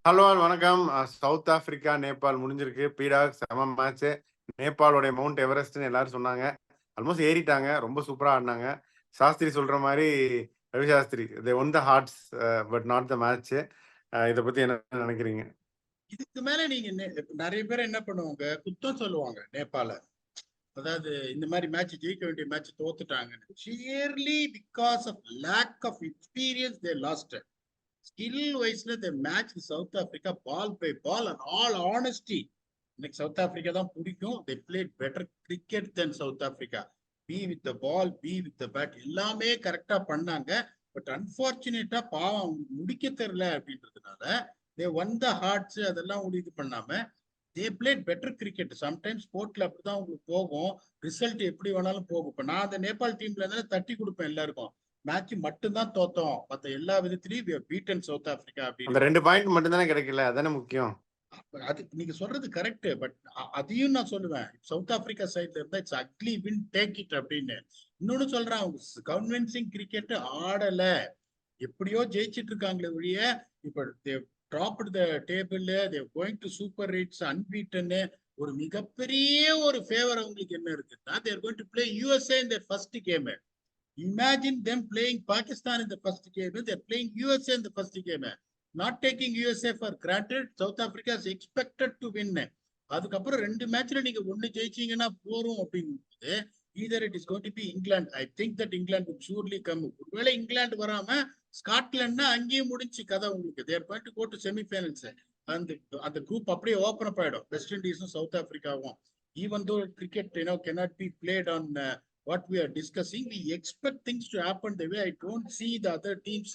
Hello வணக்கம். South Africa Nepal முடிஞ்சிருக்கு. பீடாக் செம மேட்ச். நேபாளோட மவுண்ட் எவரெஸ்ட்னு எல்லாரும் சொன்னாங்க. ஆல்மோஸ்ட் ஏறிட்டாங்க. ரொம்ப சூப்பரா ஆடினாங்க. சாஸ்திரி சொல்ற மாதிரி Ravi Shastri they won the hearts but not the match. இதை பத்தி என்ன நினைக்கிறீங்க? இதுக்கு மேல நீங்க நிறைய பேர் என்ன பண்ணுவாங்க, குத்தம் சொல்லுவாங்க நேபாள. அதாவது இந்த மாதிரி மேட்ச் ஜெயிக்க வேண்டிய மேட்ச் தோத்துட்டாங்க. Surely because of lack of experience they lost. Skill வைஸ்ல they match South Africa ball by ball and all honesty. இன்னைக்கு சவுத் ஆப்பிரிக்கா தான் பிடிக்கும். They played better cricket than South Africa. Be with the ball, be with the bat எல்லாமே கரெக்டா பண்ணாங்க. But அன்பார்ச்சுனேட்டா பாவம் முடிக்க தெரியல அப்படின்றதுனால தே ஒன் த ஹார்ட்ஸ் அதெல்லாம் இது பண்ணாம they played better cricket. Sometimes ஸ்போர்ட்ல அப்படிதான் உங்களுக்கு போகும். ரிசல்ட் எப்படி வேணாலும் போகும். இப்ப நான் அந்த நேபாள் டீம்ல இருந்தாலும் தட்டி கொடுப்பேன் எல்லாருக்கும். மேட்ச் மட்டும்தான் தோத்தோம், மத்த எல்லா விதத்திலையும் பீட்டன் சவுத் ஆப்பிரிக்கா அந்த அப்படின்னு. 2 பாயிண்ட் மட்டும் தானே கிடைக்கல, அதானே முக்கியம். அது நீங்க சொல்றது கரெக்ட். பட் அதையும் நான் சொல்லுவேன், சவுத் ஆப்பிரிக்கா சைட்ல இருந்தா it's ugly win, take it அப்படின்னு. இன்னொன்னு சொல்றேன், அவங்க கன்வின்சிங் கிரிக்கெட் ஆடல. எப்படியோ ஜெயிச்சிட்டு இருக்காங்களே ஒழிய இப்ப top the table, they going to super rates unbeaten. ஒரு மிகப்பெரிய ஒரு ஃபேவர் அவங்களுக்கு என்ன இருக்குன்னா, they're going to play USA in their first game. Imagine them playing Pakistan in the first game. They're playing USA in the first game. Not taking USA for granted. South Africa is expected to win. அதுக்கப்புறம் 2 மேட்ச்ல நீங்க ஒண்ணு ஜெயிச்சீங்கன்னா போறோம் அப்படிங்கும்போது either it is going to be England. I think that England will surely come. ஒருவேளை இங்கிலாந்து வராம ஸ்காட்லாண்ட்னா அங்கேயும் முடிஞ்சு கதை உங்களுக்கு. They are going to go to semi-finals. அந்த குரூப் அப்படியே ஓபன் அப் ஆயிடும், வெஸ்ட் இண்டீஸும் சவுத் ஆப்பிரிக்காவும். Even though cricket cannot be played on what we are discussing, we expect things to happen the way. I don't see the other teams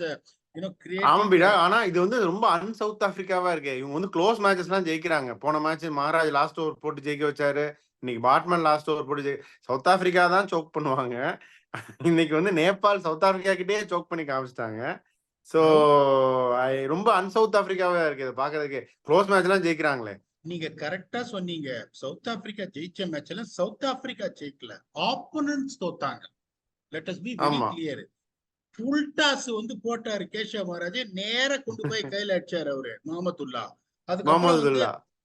creating. ஆனா இது வந்து ரொம்ப south ஆப்பிரிக்காவா இருக்கு. இவங்க வந்து க்ளோஸ் மேட்சஸ் எல்லாம் ஜெயிக்கிறாங்க. போன மேட்ச் மகாராஜ் லாஸ்ட் ஓவர் போட்டு ஜெயிக்க வச்சாரு. இன்னைக்கு பாட்மன் லாஸ்ட் ஓவர் போட்டு சவுத் ஆப்பிரிக்கா தான் சோக் பண்ணுவாங்க. இன்னைக்கு வந்து நேபாள் சவுத் ஆப்பிரிக்கா கிட்டே சோக் பண்ணி காமிச்சிட்டாங்க. சோ ரொம்ப சவுத் ஆப்பிரிக்காவா இருக்கு பாக்குறதுக்கு. க்ளோஸ் மேட்ச் எல்லாம் ஜெயிக்கிறாங்களே. நீங்க கரெக்டா சொன்னீங்க. சவுத் ஆப்பிரிக்கா ஜெயிச்ச மேட்ச்ல சவுத் ஆப்பிரிக்கா ஜெயிக்கல, ஆப்போனன்ட்ஸ் தோத்தாங்க. Let us be very clear. Full toss போட்டாரு கேஷவ் மகாராஜ், நேர கொண்டு போய் கையில அடிச்சாரு அவரு முகமதுல்லா.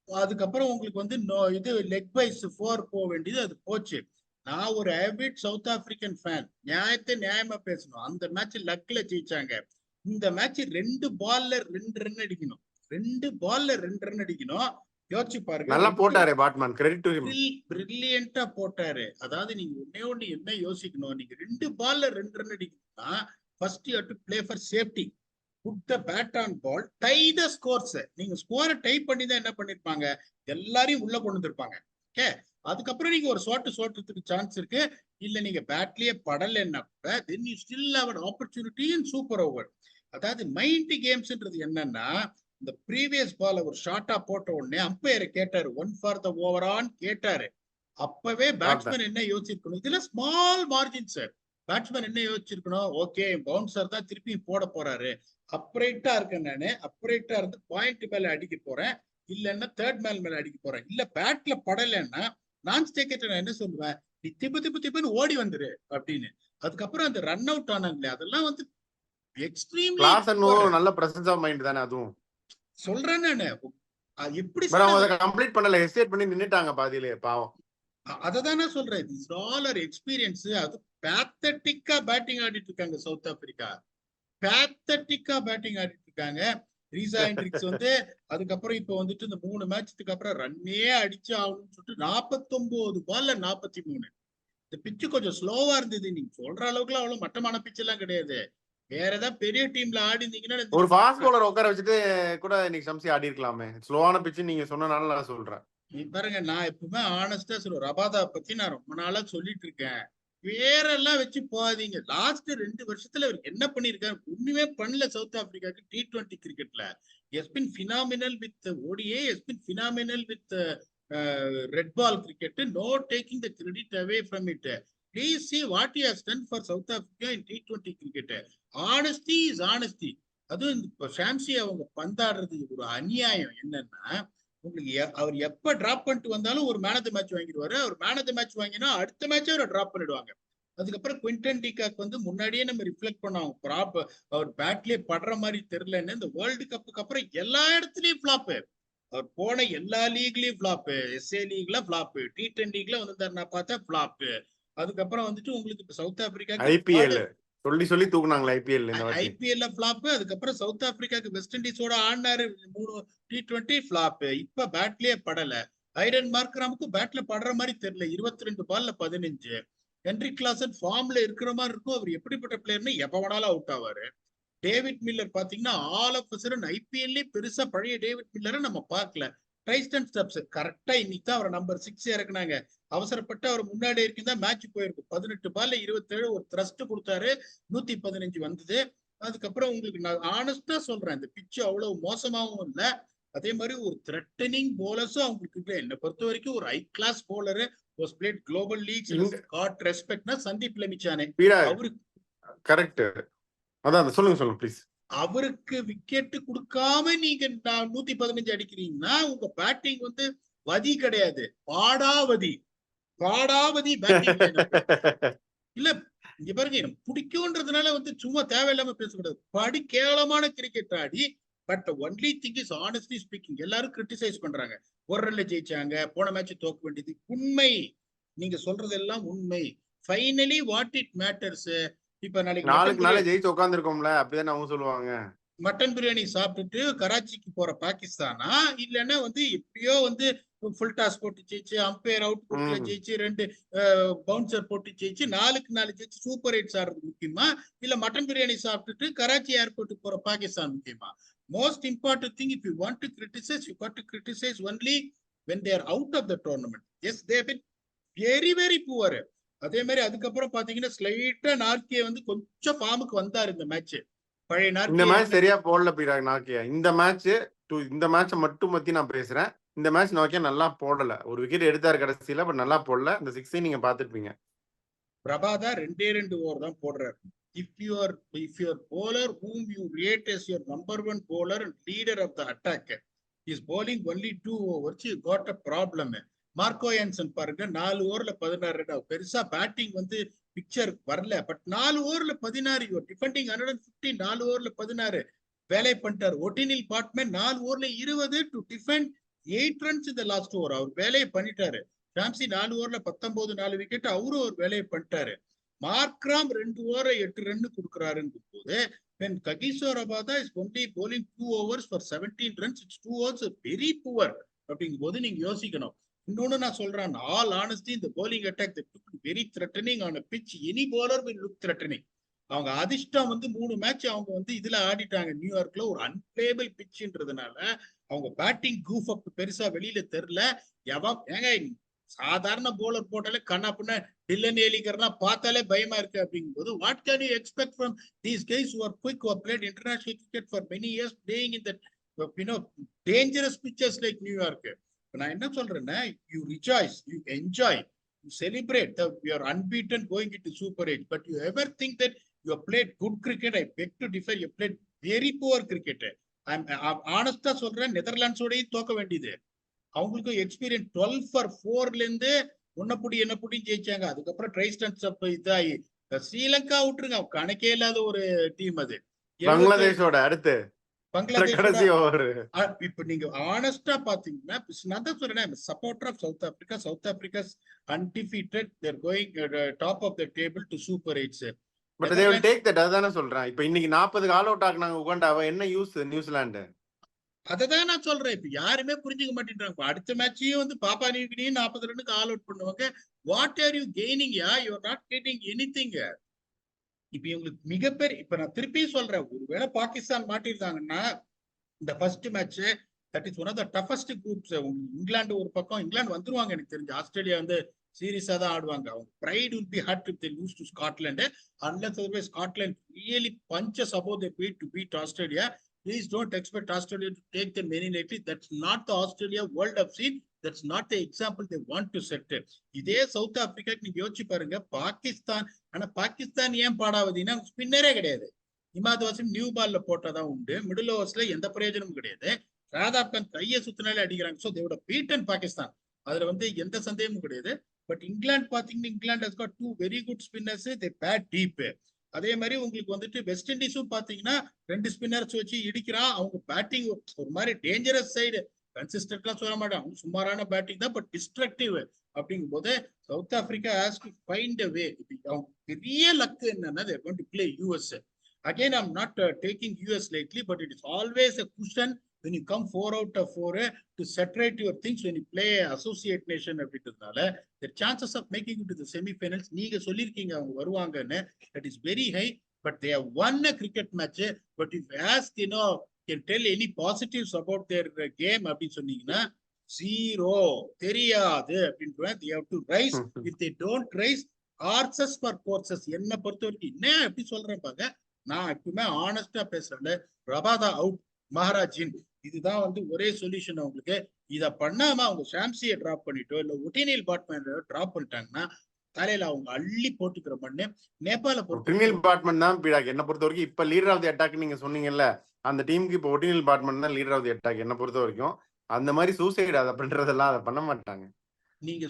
அதுக்கப்புறம் உங்களுக்கு இது லெக் வைஸ் 4 போக வேண்டியது அது போச்சு. நான் ஒரு ஆவிட் சவுத் ஆப்பிரிக்கன் ஃபேன், நியாயத்தை நியாயமா பேசணும். அந்த மேட்ச் லக்ல ஜெயிச்சாங்க. இந்த மேட்ச் 2 பால்ல 2 ரன் அடிக்கணும். 2 பால்ல 2 ரன் அடிக்கணும். யோசிச்சு பாருங்க. நல்லா போட்டாரு பாட்மேன், கிரெடிட் டு ஹிம். பிரில்லியன்ட்டா போட்டாரு. அதாவது நீங்க ஒண்ணே என்ன யோசிக்கணும், நீங்க 2 பால்ல 2 ரன் அடிக்கணும்னா first you have to play for safety. Put the bat on ball, tie the scores. நீங்க ஸ்கோரை டை பண்ணி தான் என்ன பண்ணிருப்பாங்க, எல்லாரையும் உள்ள கொண்டு வந்திருப்பாங்க. ஓகே, அதுக்கப்புறம் நீங்க ஒரு சோட்டுறதுக்கு சான்ஸ் இருக்கு. இல்ல நீங்க பேட்லயே படலைன்னா கூட then you still have an opportunity in super over. அதாவது மைண்ட் கேம்ஸ்ன்றது என்னன்னா, இந்த ப்ரீவியஸ் பால் ஒரு ஷார்ட்டா போட்ட உடனே அம்பையரை கேட்டாரு, 1 ஃபார் த ஓவரான்னு கேட்டாரு. அப்பவே பேட்ஸ்மேன் என்ன யோசிச்சிருக்கணும், இதுல ஸ்மால் மார்ஜின் சார். பேட்ஸ்மேன் என்ன யோசிச்சிருக்கணும், ஓகே பவுன்சர் தான் திருப்பி போட போறாரு, அப்ரைட்டா இருக்கேன் நானு, அப்ரைட்டா இருந்து பாயிண்ட் மேல அடிக்க போறேன், இல்லன்னா தேர்ட் மேல அடிக்க போறேன். இல்ல பேட்ல படலைன்னா நான் ஸ்டேக்கெட் நான் என்ன சொல்லுவேன், நீ திப்புன்னு ஓடி வந்துரு அப்படின்னு. அதுக்கப்புறம் அந்த ரன் அவுட் ஆனாங்களே, அதெல்லாம் எக்ஸ்ட்ரீம்லி நல்ல பிரசன்ஸ் ஆஃப் மைண்ட் தானே. அதுவும் சொல்றேன் நானு. எப்படி கம்ப்ளீட் பண்ணல, ஹெசிடேட் பண்ணி நின்னுட்டாங்க பாதியிலே பாவம். அததானே சொல்றேன், திஸ் ஆல் ஆர் எக்ஸ்பீரியன்ஸ். அது பேத்தட்டிக்கா பேட்டிங் ஆடிட்டு இருக்காங்க சவுத் ஆப்பிரிக்கா. பேத்தட்டிக்கா பேட்டிங் ஆடிட்டு இருக்காங்க. ரீசா ஹெண்ட்ரிக்ஸ் அதுக்கப்புறம் இப்ப இந்த 3 மேட்சுக்கு அப்புறம் ரன்னே அடிச்சு ஆகணும்னு சொல்லிட்டு 49 பால்ல 43. இந்த பிச்சு கொஞ்சம் ஸ்லோவா இருந்தது. நீங்க சொல்ற அளவுக்குலாம் அவ்வளவு மட்டமான பிச்சு எல்லாம் கிடையாது. வேற ஏதாவது பெரிய டீம்ல ஆடி இருந்தீங்கன்னா ஒரு ஃபாஸ்ட் பவுலர் உட்கார வச்சுட்டு கூட இன்னைக்கு சம்சி ஆடி இருக்கலாமே. ஸ்லோவான பிச்சு நீங்க சொன்னனால நான் சொல்றேன். நீ பாருங்க, நான் எப்பவுமே ஆனஸ்டா சொல்லுவேன், ரபாதா பத்தி நான் ரொம்ப நாளா சொல்லிட்டு இருக்கேன். பேரெல்லாம் வச்சு போகாதீங்க. லாஸ்ட் 2 வருஷத்துல அவர் என்ன பண்ணிருக்காரு, ஒண்ணுமே பண்ணல சவுத் ஆப்பிரிக்காக்கு T20 கிரிக்கெட்ல. has been phenomenal with ODI, has been phenomenal with red ball cricket. No taking the credit away from it. Please see what he has done for South Africa in T20 cricket. Honesty is honesty. அதுவும் இப்ப Shamsi அவங்க பந்தாடுறது ஒரு அநியாயம். என்னன்னா, உங்களுக்கு அவர் எப்ப drop பண்ணிட்டு வந்தாலும் ஒரு மேன் ஆஃப் தி மேட்ச் வாங்கிடுவாரு. அவர் மேன் ஆஃப் தி மேட்ச் வாங்கினா அடுத்த மேட்ச் அவரை டிராப் பண்ணிடுவாங்க. அதுக்கப்புறம் குவிண்டன் டிகாக் வந்து முன்னாடியே நம்ம ரிஃப்ளெக்ட் பண்ணோம், அவர் பேட்லயே படுற மாதிரி தெரியலன்னு. இந்த வேர்ல்டு கப்புக்கு அப்புறம் எல்லா இடத்துலயும் ஃபிளாப். அவர் போன எல்லா லீக்லயும் ஃபிளாப், SA லீக்ல ஃபிளாப், T20 லீக்ல வந்து நான் பார்த்தா ஃபிளாப். அதுக்கப்புறம் வந்துட்டு உங்களுக்கு இப்ப சவுத் ஆப்பிரிக்காக்கு IPL சொல்லி தூக்குனாங்களே IPL இந்த வாட்டி. IPL flop. அதுக்கப்புறம் சவுத் ஆப்பிரிக்காக்கு வெஸ்ட் இண்டீஸோட ஆடினாரு 3 T20 ஃபிளாப். இப்ப பேட்லயே படல. ஐடன் மார்க்ராமுக்கு பேட்ல படுற மாதிரி தெரியல. 22 பால்ல 15. ஹென்ரிக் கிளாசன் ஃபார்ம்ல இருக்கிற மாதிரி இருக்கும். அவர் எப்படிப்பட்ட பிளேயர்னு எப்ப வேணாலும் அவுட் ஆவாரு. டேவிட் மில்லர் பாத்தீங்கன்னா ஆல் ஆஃப் சடன் IPL பெருசா பழைய டேவிட் மில்லரை நம்ம பார்க்கல. ட்ரைஸ்டன் ஸ்டப்ஸ் கரெக்டா இன்னைக்கு தான் அவர் நம்பர் 6 இறக்குனாங்க. அவசரப்பட்டு அவர் முன்னாடி இருக்குதான் மேட்ச் போயிருக்கும். 18 பால்ல 27 ஒரு த்ரஸ்ட் கொடுத்தாரு, 115 வந்தது. அதுக்கப்புறம் உங்களுக்கு நான் ஆனஸ்டா சொல்றேன், இந்த பிச்சு அவ்வளவு மோசமாவும் இல்ல, அதே மாதிரி ஒரு த்ரெட்டனிங் போலர்ஸும் அவங்களுக்கு இல்லை. என்னை பொறுத்த வரைக்கும் ஒரு high class bowler was played global leagues got respectனா சந்தீப் லமிச்சானே. அவருக்கு கரெக்ட். அதான் சொல்லுங்க ப்ளீஸ். அவருக்கு விக்கெட் கொடுக்காம நீங்க 115 அடிக்கிறீங்கன்னா உங்க பேட்டிங் வந்து வதி கிடையாது, பாடாவதி பேட்டிங். இல்ல இங்க பாருங்க, எனக்கு பிடிக்கும்ன்றதுனால வந்து சும்மா தேவையில்லாம பேசக்கூடாது. படி கேவலமான cricket Aadi. But only thing is honestly speaking, எல்லாரும் கிரிட்டிசைஸ் பண்றாங்க. ஒரு ரன்ல ஜெயிச்சாங்க, போன மேட்ச் தோக்க வேண்டியது. உண்மை, நீங்க சொல்றதெல்லாம் உண்மை. Finally what it matters. இப்ப நாளைக்கு ஜெயிச்சு உட்கார்ந்துருக்கோம்ல, அப்படிதான் அவங்க சொல்லுவாங்க. மட்டன் பிரியாணி சாப்பிட்டுட்டு கராச்சிக்கு போற பாகிஸ்தானா, இல்லைன்னா வந்து எப்படியோ வந்து ஃபுல் டாஸ் போட்டு ஜெயிச்சு, அம்பையர் அவுட் கொடுக்கல ஜெயிச்சு, 2 பவுன்சர் போட்டு ஜெயிச்சு 4க்கு 4 ஜெயிச்சு சூப்பர் 8 ஆடுறது முக்கியமா, இல்ல மட்டன் பிரியாணி சாப்பிட்டுட்டு கராச்சி ஏர்போர்ட்டுக்கு போற பாகிஸ்தான் முக்கியமா? Most important thing, if you want to criticize, you got to criticize only when they are out of the tournament. Yes, they have been very very poor. அதே மாதிரி அதுக்கப்புறம் பாத்தீங்கன்னா ஸ்லைட்டா நார்கே வந்து கொஞ்சம் ஃபார்முக்கு வந்தாரு இந்த மேட்ச். பழைய நார்கே இந்த மேட்ச் சரியா போடல பிராக் நார்கே. இந்த மேட்ச் மட்டும் பத்தி நான் பேசுறேன். இந்த மேட்ச் நார்கே நல்லா போடல. ஒரு விக்கெட் எடுத்தாரு கடைசியில, பட் நல்லா போடல. இந்த 6 நீங்க பாத்துருப்பீங்க. பிரபாதா 2 ஓவர் தான் போடுறாரு. If your bowler whom you rate as your number 1 bowler and leader of the attack is bowling only 2 overs, you got a problem. Marco Jansen பாருங்க, 4 ஓவர்ல 16 ரன். பெருசா பேட்டிங் வந்து பிக்சர் வரல, பட் 4 ஓவர்ல 16, டிஃபெண்டிங் 150, 4 ஓவர்ல 16 வேலை பண்ணிட்டார். ஒட்டினில் பாட்மேன் 4 ஓவர்ல 20 டு டிஃபெண்ட் 8 ரன்ஸ் இந்த லாஸ்ட் ஓவர், அவர் வேலையை பண்ணிட்டாரு. ஷாம்சி 4 ஓவர்ல 19, 4 விக்கெட், அவரும் ஒரு வேலையை பண்ணிட்டாரு. மார்க்ராம் 2 ஓவர் 8 ரன் கொடுக்குறாருன்னு போது, when Kagiso Rabada is only bowling 2 overs for 17 runs, it's 2 overs very poor அப்படிங்கும் போது நீங்க யோசிக்கணும். இன்னொன்னு நான் சொல்றேன், ஆல் ஆனஸ்டி, இந்த bowling attack that took very threatening on a pitch, any bowler will look threatening. அவங்க அதிர்ஷ்டம் வந்து 3 மேட்ச் அவங்க வந்து இதுல ஆடிட்டாங்க நியூயார்க்ல, ஒரு அன்பிளேபிள் பிட்ச்ன்றதுனால அவங்க பேட்டிங் கூஃப் அப் பெருசா வெளியில தெரியல. ஏங்க சாதாரண போலர் போட்டாலே கண்ணா பின்ன டில்லன் ஏலிகர்லாம் பார்த்தாலே பயமா இருக்கு. அப்படிங்கும் போது what can you expect from these guys who are quick, who are played international cricket for many years, playing in that dangerous pitches like New York. நான் என்ன சொல்றேன்னா, you rejoice, you enjoy, you celebrate that you are unbeaten going into Super 8, but you ever think that you have played good cricket? I beg to differ, you played very poor cricket. I'm honestா சொல்றேன், நெதர்லாண்ட்ஸோடய தோக்க வேண்டியது. அவங்களுக்கு experience 12 for 4ல இருந்து என்ன புடி ஜெயிச்சாங்க. அதுக்கப்புறம் Tristan stub இதாகி ஸ்ரீலங்கா விட்டுருங்க, கணக்கே இல்லாத ஒரு டீம் அது. பங்களாதேஷோட அடுத்து இப்ப நீங்க ஆனஸ்டா பாத்தீங்கன்னா, நான் தான் சொல்றேன், supporter of South Africa. South Africa's undefeated, they're going top of the table to Super 8. But they will take that. அதானே சொல்றேன். இப்ப இன்னைக்கு 40 ஆல் அவுட் ஆக்குனாங்க உகாண்டாவை, என்ன யூஸ் நியூசிலாந்து? அததான் நான் சொல்றேன், இப்ப யாருமே புரிஞ்சுக்க மாட்டேன்றாங்க. அடுத்த மேட்சையும் வந்து பாப்பா நியூகினியும் 40 ரன்னுக்கு ஆல் அவுட் பண்ணுவாங்க. What are you gaining? You are not getting anything. இப்ப இவங்களுக்கு மிகப்பெரிய, இப்ப நான் திருப்பி சொல்றேன், ஒருவேளை பாகிஸ்தான் மாட்டிருந்தாங்கன்னா இந்த first match, that is one of the toughest groups. England ஒரு பக்கம், இங்கிலாந்து வந்துருவாங்க எனக்கு தெரிஞ்சு. ஆஸ்திரேலியா வந்து சீரியஸா தான் ஆடுவாங்க. அவங்க pride will be hurt if they lose to Scotland, unless otherwise Scotland really punches above their weight to beat Australia. Please don't expect Australia to take them very lightly. That's not the Australia world have seen. That's not the example they want to set. இதே south Africa நீங்க யோசிச்சு பாருங்க, பாகிஸ்தான். ஆனா பாகிஸ்தான் ஏன் பாடாவதுன்னா ஸ்பின்னரே கிடையாது. Imad Wasim new பால்ல போட்டதான் உண்டு, middle ஓவர்ஸ்ல எந்த பிரயோஜனமும் கிடையாது. ஷாதாப் கான் கையை சுத்தினாலே அடிக்கிறாங்க. ஸோ தேவோட பீட்டன் பாகிஸ்தான், அதுல வந்து எந்த சந்தேகமும் கிடையாது. பட் இங்கிலாந்து பாத்தீங்கன்னா England has got 2 very good spinners, they bat deep. அதே மாதிரி உங்களுக்கு வந்துட்டு வெஸ்ட் இண்டீஸும் பாத்தீங்கன்னா 2 ஸ்பின்னர்ஸ் வச்சு இடிக்கிறான். அவங்க பேட்டிங் ஒரு மாதிரி டேஞ்சரஸ் சைடு, கன்சிஸ்டன்ட்லாம் சொல்ல மாட்டான், சுமாரான பேட்டிங் தான், பட் டிஸ்ட்ரக்டிவ். அப்படிங்கும் போது South Africa has to find a way. அவங்க பெரிய லக் என்னன்னா they are going to play US. Again, I'm not taking US lately, but it is always a cushion when you come 4 out of 4 to saturate your things when you play associate nation அப்படின்றதுனால the chances of making it to the semi-finals நீங்க சொல்லிருக்கீங்க அவங்க வருவாங்கன்னு, that is very high. But they have won a cricket match. But if you ask, can tell any positives about their game அப்படின்னு சொன்னீங்கன்னா zero, தெரியாது அப்படின்ற. They have to rise. If they don't rise, horses for courses. என்ன பொறுத்த வரைக்கும் என்ன எப்படி சொல்றேன் பாங்க, நான் எப்பவுமே ஆனஸ்டா பேசுறேன். ரபாதா அவுட், மகாராஜ் இன், இதுதான் வந்து ஒரே சொல்யூஷன் அவங்களுக்கு. இத பண்ணாம அவங்க ஷாம்சியை டிராப் பண்ணிட்டோ இல்ல ஒட்டினியல் பாட்மேன் டிராப் பண்ணிட்டாங்கன்னா தலையில அவங்க அள்ளி போட்டுக்கிற மண்ணு. நேபாள ஒட்டினியல் பாட்மேன் தான் பீடாக் என்ன பொறுத்த வரைக்கும். இப்ப லீடர் ஆஃப் தி அட்டாக் நீங்க சொன்னீங்கல்ல, அந்த டீமுக்கு இப்ப ஒட்டினியல் பாட்மேன் தான் லீடர் ஆஃப் தி அட்டாக் என்ன பொறுத்த வரைக்கும். அந்த மாதிரி சூசைட் அதை பண்றதெல்லாம் அதை பண்ண மாட்டாங்க. நீங்க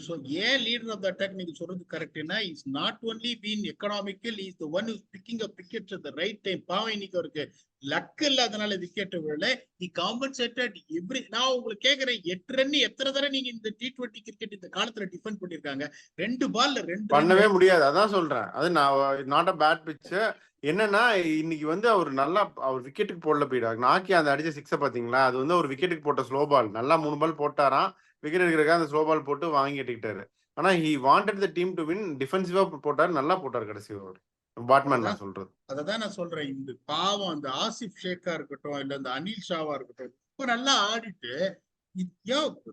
ஏன் லீடர் ஆஃப் த அட்டாக் நீங்க சொல்றது கரெக்ட்னா, is not only been economical, is the one who is picking up wickets at the right time. பாவம் இன்னைக்கு அவருக்கு லக் இல்லாதனால விக்கெட் விழல. He compensated every. நான் உங்களுக்கு கேக்குறேன், 8 ரன் எத்தனை தடவை நீங்க இந்த T20 கிரிக்கெட் இந்த காலத்துல டிஃபெண்ட் பண்ணிருக்காங்க? 2 பால்ல 2 பண்ணவே முடியாது. அதான் சொல்றேன், அது நாட் அ பேட் பிட்ச். என்னன்னா இன்னைக்கு வந்து அவர் நல்லா அவர் விக்கெட்டுக்கு போடல போயிடாங்க. நாக்கி அந்த அடிச்ச 6 பாத்தீங்களா, அது வந்து ஒரு விக்கெட்டுக்கு போட்ட ஸ்லோ பால். நல்லா 3 பால் போட்டாராம், விக்கெட் எடுக்கிறதுக்காக அந்த ஸ்லோ பால் போட்டு வாங்கி எடுக்கிட்டாரு. ஆனா he wanted the team to win. டிஃபென்சிவா போட்டாரு, நல்லா போட்டாரு கடைசி ஓவர். பாட்மேன் நான் சொல்றது அததான் நான் சொல்றேன். இந்த பாவம் அந்த ஆசிப் ஷேக்கா இருக்கட்டும் இல்ல அந்த அனில் ஷாவா இருக்கட்டும், இப்ப நல்லா ஆடிட்டு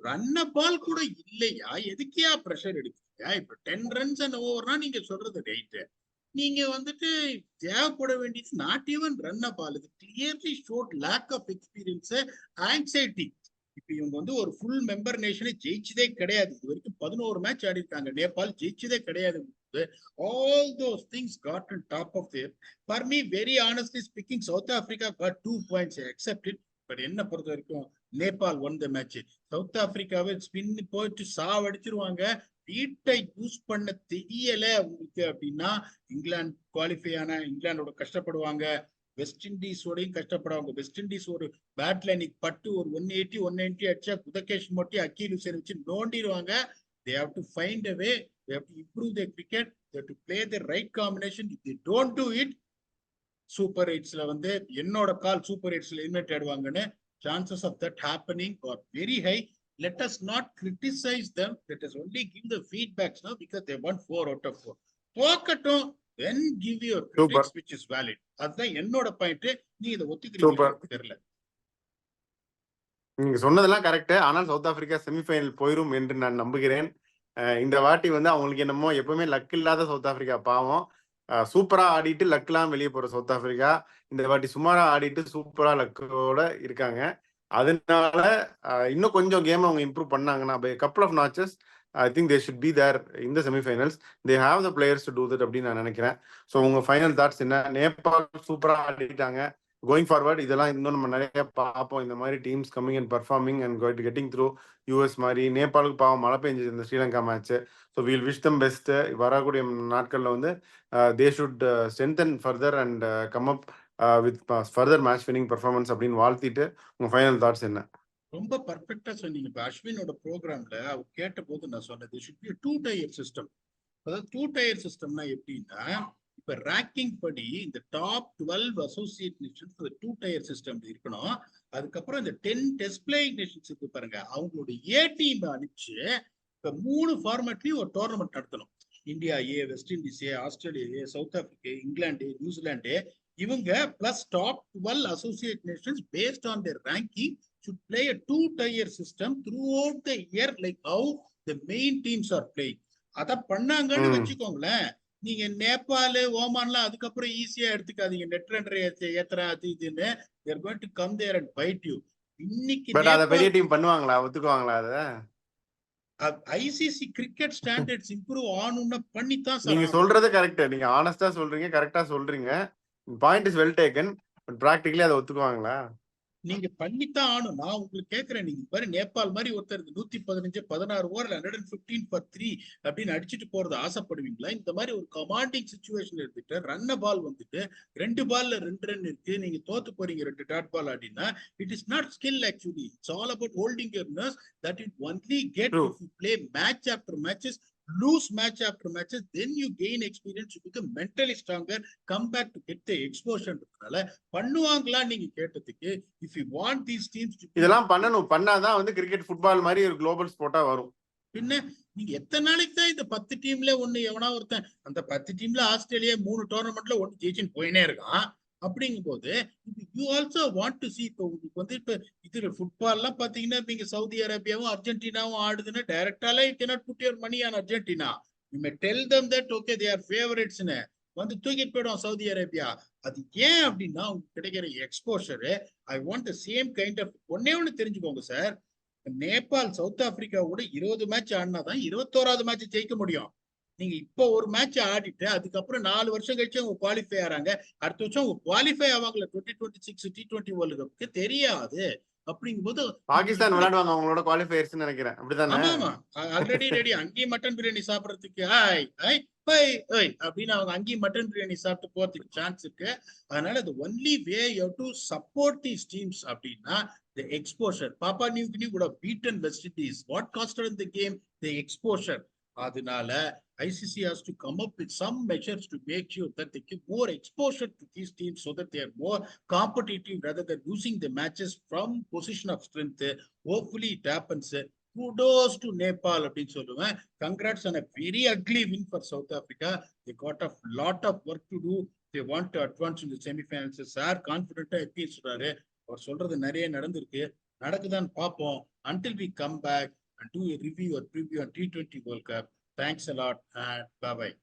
ரன்ன பால் கூட இல்லையா, எதுக்கியா பிரஷர் எடுக்கிறீங்க? இப்ப 10 ரன்ஸ் அண்ட் ஓவர்னா நீங்க சொல்றது ரைட்டு. நீங்க வந்துட்டு தேவைப்பட வேண்டியது நாட் ஈவன் ரன் பால். இது clearly showed lack of experience, anxiety. இப்ப இவங்க வந்து ஒரு ஃபுல் மெம்பர் நேஷனை ஜெயிச்சதே கிடையாது. இது வரைக்கும் 11 மேட்ச் ஆடி இருக்காங்க. நேபாள் ஜெயிச்சதே கிடையாது. All those things got on top of there. For me, very honestly speaking, South Africa got 2 points. I accept it. But என்ன பொறுத்த வரைக்கும் Nepal won the match. South ஆப்பிரிக்காவை ஸ்பின் போயிட்டு சாவடிச்சிருவாங்க. வீட்டை யூஸ் பண்ண தெரியல உங்களுக்கு அப்படின்னா இங்கிலாந்து குவாலிஃபை ஆனா இங்கிலாந்தோட கஷ்டப்படுவாங்க, வெஸ்ட் இண்டீஸோடையும் கஷ்டப்படுவாங்க. வெஸ்ட் இண்டீஸ் ஒரு பேட்ல இன்னைக்கு பட்டு ஒரு 180 190 அடிச்சா குதகேஷ் மொட்டி அக்கீல் ஹுசேன் வச்சு நோண்டிடுவாங்க. They have to find a way. They have to improve their cricket. They have to play the right combination. If they don't do it, Super 8ல வந்து என்னோட கால் Super 8ல எலிமினேட் ஆடுவாங்கன்னு. Chances of that happening are very high. Let us not criticize them. Let us only give the feedbacks now because they won 4 out of 4. தோக்கட்டும், then give your critics which is valid. அதுதான் என்னோட point. நீ இதை ஒத்துக்கிறீங்க தெரியல. நீங்க சொன்னதெல்லாம் correct. ஆனால் south Africa semi-final போயிரும் என்று நான் நம்புகிறேன். இந்த வாட்டி வந்து அவங்களுக்கு என்னமோ எப்பவுமே லக் இல்லாத சவுத் ஆப்பிரிக்கா பாவம். சூப்பரா ஆடிட்டு லக்லாம் வெளியே போற சவுத் ஆப்பிரிக்கா இந்த வாட்டி சுமாரா ஆடிட்டு சூப்பரா லக்கோட இருக்காங்க. அதனால இன்னும் கொஞ்சம் கேம் அவங்க இம்ப்ரூவ் பண்ணாங்கன்னா by couple of notches I think they should be there in the semi-finals. They have the players to do that அப்படின்னு நான் நினைக்கிறேன். ஸோ உங்க ஃபைனல் தாட்ஸ் என்ன? நேபாள் சூப்பரா ஆடிட்டாங்க. கோயிங் ஃபார்வர்ட் இதெல்லாம் இன்னும் நம்ம நிறைய பார்ப்போம். இந்த மாதிரி teams coming and performing and getting through. US மாதிரி நேபாளுக்கு பாவம் மழை பெஞ்சது இந்த Sri Lanka match. So we'll wish them best. வரக்கூடிய நாட்களில் வந்து they should strengthen further and come up with further match winning performance அப்படின்னு வாழ்த்திட்டு உங்க ஃபைனல் தாட்ஸ் என்ன? ரொம்ப பர்ஃபெக்டா சொன்னீங்க. இப்ப அஸ்வினோட ப்ரோக்ராம்ல அவர் கேட்ட போது நான் சொன்னது should be a 2-tier system. அதாவது 2-tier systemனா எப்படின்னா, இப்ப ரேங்கிங் படி இந்த top 12 associate Nations 2-tier system இருக்கணும். அதுக்கப்புறம் இந்த 10 டெஸ்ட் பிளேயிங் நேஷன்ஸ் இருக்கு பாருங்க, அவங்களோட ஏ டீம் அனுப்பிச்சு இப்ப 3 ஃபார்மேட்லயும் ஒரு டோர்னமெண்ட் நடத்தணும். India A, West Indies A, Australia A, South Africa, England, New Zealand, இவங்க plus top 12 associate nations based on their ranking should play a 2-tier system throughout the year like how the main teams are playing. அத பண்ணாங்கன்னு வச்சுக்கோங்களேன். நீங்க நேபாள், ஓமான்லாம் அதுக்கப்புறம் ஈஸியா எடுத்துக்காதீங்க. Net run ஏத்துறா அது இதுன்னு they are going to come there and bite you. இன்னைக்கு பட் அத பெரிய டீம் பண்ணுவாங்களா? ஒத்துக்குவாங்களா அத? ஐசிசி கிரிக்கெட் ஸ்டாண்டர்ட்ஸ் இம்ப்ரூவ் ஆனும்னா பண்ணித்தான். நீங்க சொல்றது கரெக்ட். நீங்க ஆனஸ்டா சொல்றீங்க, கரெக்டா சொல்றீங்க. Point is well taken. But practically அதை ஒத்துக்குவாங்களா? நீங்க பண்ணித்தான் ஆகணும். நான் உங்களுக்கு கேட்கிறேன், நீங்க பாரு நேபாள் மாதிரி ஒருத்தர் 115 16 ஓவர்ல 115 for 3 அப்படின்னு அடிச்சுட்டு போறது ஆசைப்படுவீங்களா? இந்த மாதிரி ஒரு கமாண்டிங் சுச்சுவேஷன் எடுத்துட்டு ரன்ன பால் வந்துட்டு 2 பால்ல 2 ரன் இருக்கு, நீங்க தோத்து போறீங்க 2 டாட் பால் அப்படின்னா it is not skill actually. It's all about holding your nerves that you only get True. If you play match after matches, lose match after matches, then you gain experience, you become mentally stronger, come back to get the exposure. பண்ணுவாங்களா நீங்க கேட்டதுக்கு, if you want these teams to இதெல்லாம் பண்ணணும். பண்ணாதான் வந்து cricket football மாதிரி ஒரு global ஸ்போர்ட்டா வரும். பின்ன நீங்க எத்தனை நாளைக்கு தான் இந்த 10 டீம்ல ஒண்ணு எவனா ஒருத்தன் அந்த 10 டீம்ல ஆஸ்திரேலியா 3 டோர்னமெண்ட்ல ஒண்ணு ஜெயிச்சுன்னு போயினே இருக்கான். அப்படிங்கும் போது you also want to see. இப்போ உங்களுக்கு வந்து இப்ப இது ஃபுட்பால்லாம் பாத்தீங்கன்னா நீங்க சவுதி அரேபியாவும் அர்ஜென்டினாவும் ஆடுதுன்னா டைரக்டாலே you cannot put your money on Argentina. You may tell them that okay they are ஃபேவரட்ஸ்னு வந்து தூக்கிட்டு போயிடும் சவுதி அரேபியா. அது ஏன் அப்படின்னா உங்களுக்கு கிடைக்கிற exposure. I want the same kind of. ஒன்னே ஒண்ணு தெரிஞ்சுக்கோங்க சார், நேபாள் சவுத் ஆப்பிரிக்காவோட 20 மேட்ச் ஆடினாதான் 21வது மேட்ச் ஜெயிக்க முடியும். நீங்க இப்போ ஒரு மேட்ச் ஆடிட்டு அதுக்கப்புறம் 4 வருஷம் கழிச்சு அவங்க குவாலிஃபை ஆறாங்க, அடுத்த வருஷம் அவங்க குவாலிஃபை ஆவாங்கல்ல 2026 T20 வேர்ல்டு கப்புக்கு தெரியாது. அப்படிங்கும்போது பாகிஸ்தான் விளையாடுவாங்க அவங்களோட குவாலிஃபயர்ஸ் நினைக்கிறேன். அப்படிதானே? ஆமா ஆமா ஆல்ரெடி ரெடி. அங்கேயும் மட்டன் பிரியாணி சாப்பிடறதுக்கு ஹாய் ஹாய் ஹாய் ஹாய் அப்படின்னு அவங்க அங்கேயும் மட்டன் பிரியாணி சாப்பிட்டு போறதுக்கு சான்ஸ் இருக்கு. அதனால the only way you have to support these teams அப்படின்னா the exposure. Papua New Guinea would have beaten West Indies. What costed in the game? The exposure. அதனால ICC has to come up with some measures to make sure that they give more exposure to these teams so that they are more competitive rather than losing the matches from position of strength. Hopefully it happens. Kudos to Nepal அப்படின்னு சொல்லுவேன். Congrats on a very ugly win for South Africa. They got a lot of work to do. They want to advance in the semi-finals. Sir confident எப்படி சொல்றாரு, அவர் சொல்றது நிறைய நடந்திருக்கு, நடக்குதான்னு பார்ப்போம். Until we come back and do a review or preview on T20 World Cup. Thanks a lot and bye-bye.